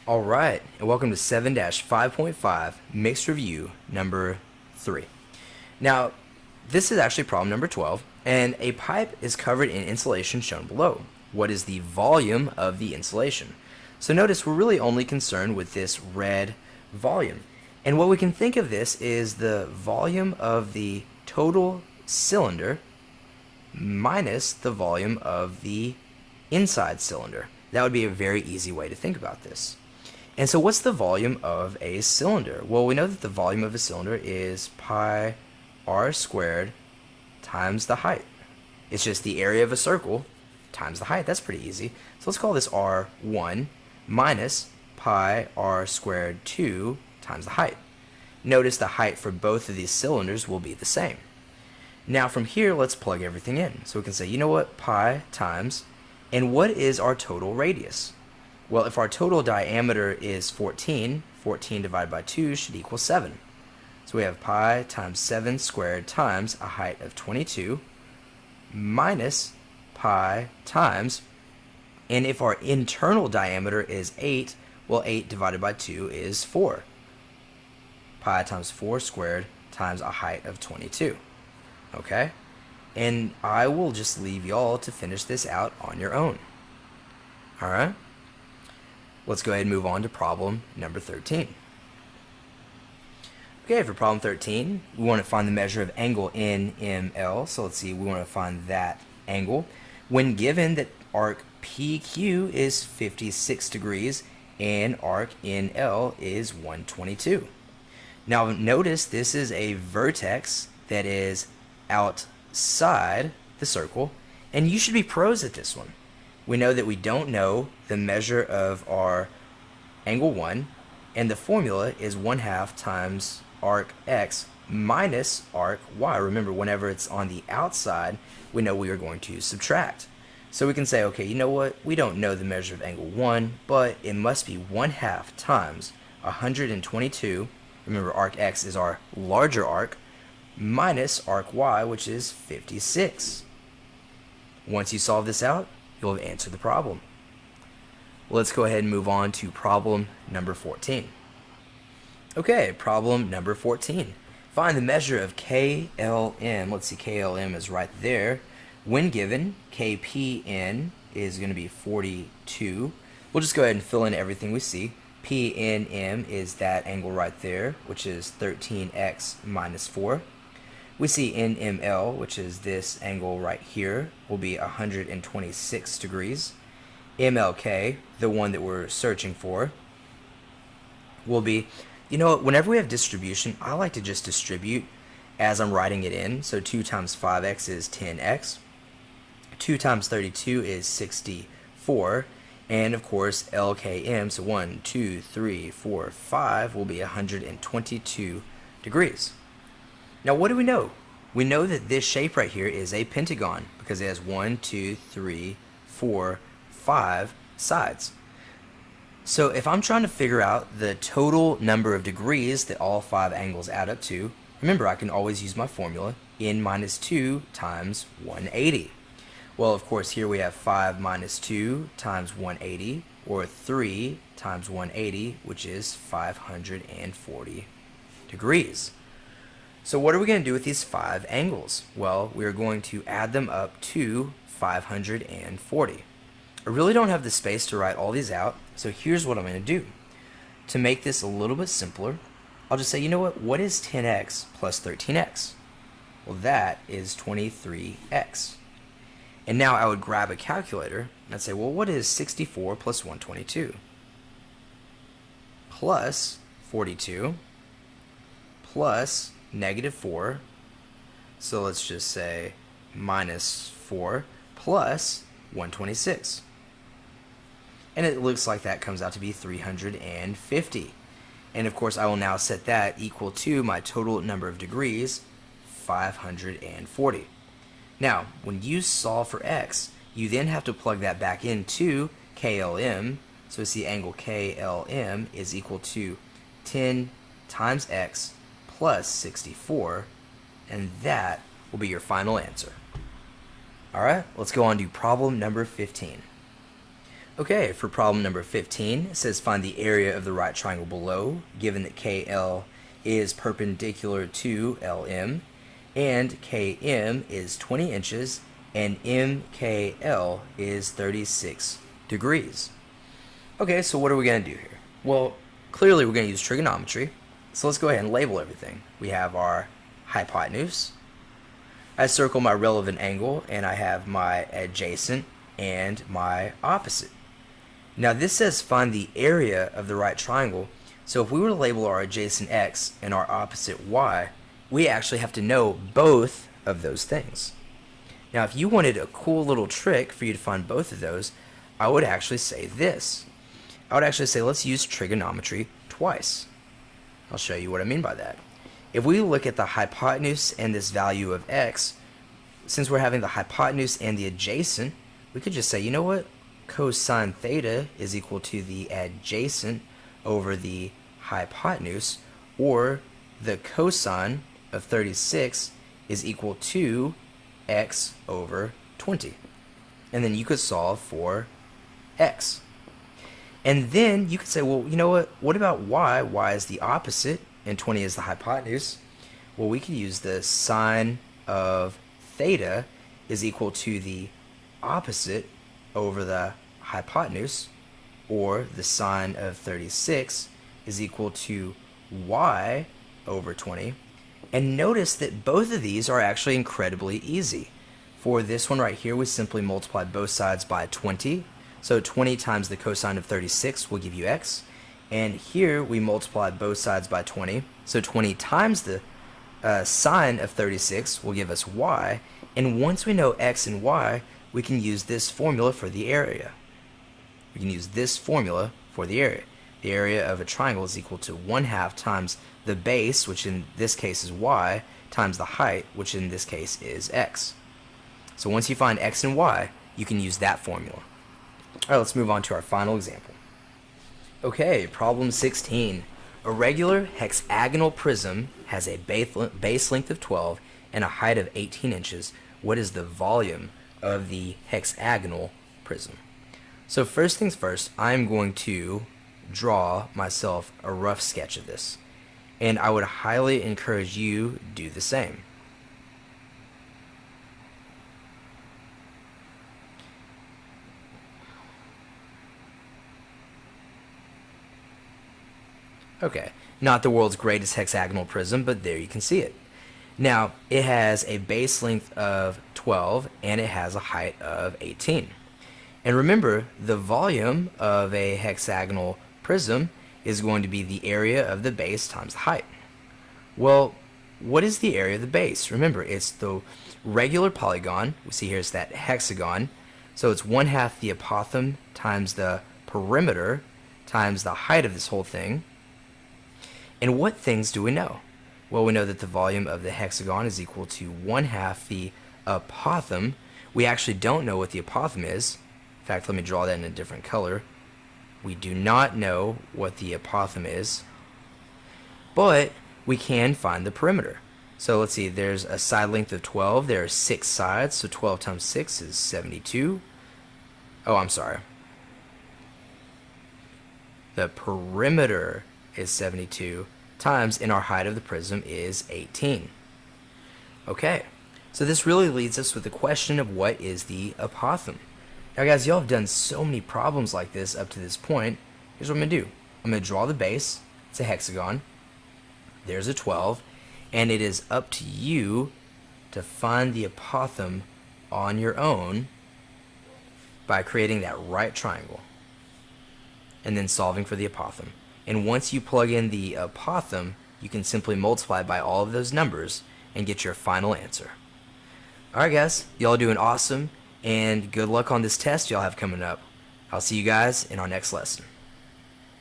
All right, and welcome to 7-5.5 Mixed Review number 3. Now, this is actually problem number 12, and a pipe is covered in insulation shown below. What is the volume of the insulation? So notice we're really only concerned with this red volume. And what we can think of this is the volume of the total cylinder minus the volume of the inside cylinder. That would be a very easy way to think about this. And so what's the volume of a cylinder? Well, we know that the volume of a cylinder is pi r squared times the height. It's just the area of a circle times the height. That's pretty easy. So let's call this r1 minus pi r squared 2 times the height. Notice the height for both of these cylinders will be the same. Now from here, let's plug everything in. So we can say, you know what, pi times, and what is our total radius? Well, if our total diameter is 14, 14 divided by 2 should equal 7. So we have pi times 7 squared times a height of 22 minus pi times, and if our internal diameter is 8, well, 8 divided by 2 is 4. Pi times 4 squared times a height of 22. Okay? And I will just leave y'all to finish this out on your own. Alright? Let's go ahead and move on to problem number 13. Okay, for problem 13, we want to find the measure of angle NML. So let's see, we want to find that angle. When given that arc PQ is 56 degrees and arc NL is 122. Now notice this is a vertex that is outside the circle, and you should be pros at this one. We know that we don't know the measure of our angle 1, and the formula is 1/2 times arc x minus arc y. Remember, whenever it's on the outside, we know we are going to subtract. So we can say, okay, you know what? We don't know the measure of angle 1, but it must be 1/2 times 122. Remember, arc x is our larger arc, minus arc y, which is 56. Once you solve this out, you'll have answered the problem. Let's go ahead and move on to problem number 14. Okay, problem number 14. Find the measure of KLM. Let's see, KLM is right there. When given, KPN is going to be 42. We'll just go ahead and fill in everything we see. PNM is that angle right there, which is 13x minus 4. We see NML, which is this angle right here, will be 126 degrees. MLK, the one that we're searching for, will be, you know what, whenever we have distribution, I like to just distribute as I'm writing it in. So 2 times 5x is 10x. 2 times 32 is 64. And of course, LKM, so 1, 2, 3, 4, 5 will be 122 degrees. Now, what do we know? We know that this shape right here is a pentagon because it has 1, 2, 3, 4, 5 sides. So if I'm trying to figure out the total number of degrees that all 5 angles add up to, remember, I can always use my formula, n minus 2 times 180. Well, of course, here we have 5 minus 2 times 180, or 3 times 180, which is 540 degrees. So what are we going to do with these 5 angles? Well, we're going to add them up to 540. I really don't have the space to write all these out, so here's what I'm going to do. To make this a little bit simpler, I'll just say, you know what is 10x plus 13x? Well, that is 23x. And now I would grab a calculator and I'd say, well, what is 64 plus 122? Plus 42 plus negative 4, so let's just say minus 4 plus 126. And it looks like that comes out to be 350. And of course, I will now set that equal to my total number of degrees, 540. Now, when you solve for x, you then have to plug that back into KLM. So we see angle KLM is equal to 10 times x plus 64, and that will be your final answer. Alright, let's go on to problem number 15. Okay, for problem number 15, it says find the area of the right triangle below, given that KL is perpendicular to LM, and KM is 20 inches, and MKL is 36 degrees. Okay, so what are we going to do here? Well, clearly we're going to use trigonometry, so let's go ahead and label everything. We have our hypotenuse. I circle my relevant angle, and I have my adjacent and my opposite. Now this says find the area of the right triangle, so if we were to label our adjacent x and our opposite y, we actually have to know both of those things. Now if you wanted a cool little trick for you to find both of those, I would actually say this. I would actually say let's use trigonometry twice. I'll show you what I mean by that. If we look at the hypotenuse and this value of x, since we're having the hypotenuse and the adjacent, we could just say, you know what? Cosine theta is equal to the adjacent over the hypotenuse, or the cosine of 36 is equal to x over 20. And then you could solve for x. And then you could say, well, you know what about y? Y is the opposite, and 20 is the hypotenuse. Well, we could use the sine of theta is equal to the opposite over the hypotenuse, or the sine of 36 is equal to y over 20. And notice that both of these are actually incredibly easy. For this one right here, we simply multiply both sides by 20. So 20 times the cosine of 36 will give you x. And here we multiply both sides by 20. So 20 times the sine of 36 will give us y. And once we know x and y, we can use this formula for the area. We can use this formula for the area. The area of a triangle is equal to 1/2 times the base, which in this case is y, times the height, which in this case is x. So once you find x and y, you can use that formula. All right, let's move on to our final example. Okay, problem 16. A regular hexagonal prism has a base length of 12 and a height of 18 inches. What is the volume of the hexagonal prism? So first things first, I'm going to draw myself a rough sketch of this, and I would highly encourage you do the same. Okay, not the world's greatest hexagonal prism, but there you can see it. Now, it has a base length of 12 and it has a height of 18. And remember, the volume of a hexagonal prism is going to be the area of the base times the height. Well, what is the area of the base? Remember, it's the regular polygon. We see here it's that hexagon. So it's 1/2 the apothem times the perimeter times the height of this whole thing. And what things do we know? Well, we know that the volume of the hexagon is equal to 1/2 the apothem. We actually don't know what the apothem is. In fact, let me draw that in a different color. We do not know what the apothem is, but we can find the perimeter. So let's see, there's a side length of 12. There are 6 sides, so 12 times 6 is 72. Oh, I'm sorry. The perimeter is 72 times, and our height of the prism is 18. Okay, so this really leads us with the question of what is the apothem. Now guys, y'all have done so many problems like this up to this point. Here's what I'm going to do. I'm going to draw the base. It's a hexagon. There's a 12. And it is up to you to find the apothem on your own by creating that right triangle and then solving for the apothem. And once you plug in the apothem, you can simply multiply by all of those numbers and get your final answer. Alright guys, y'all are doing awesome, and good luck on this test y'all have coming up. I'll see you guys in our next lesson.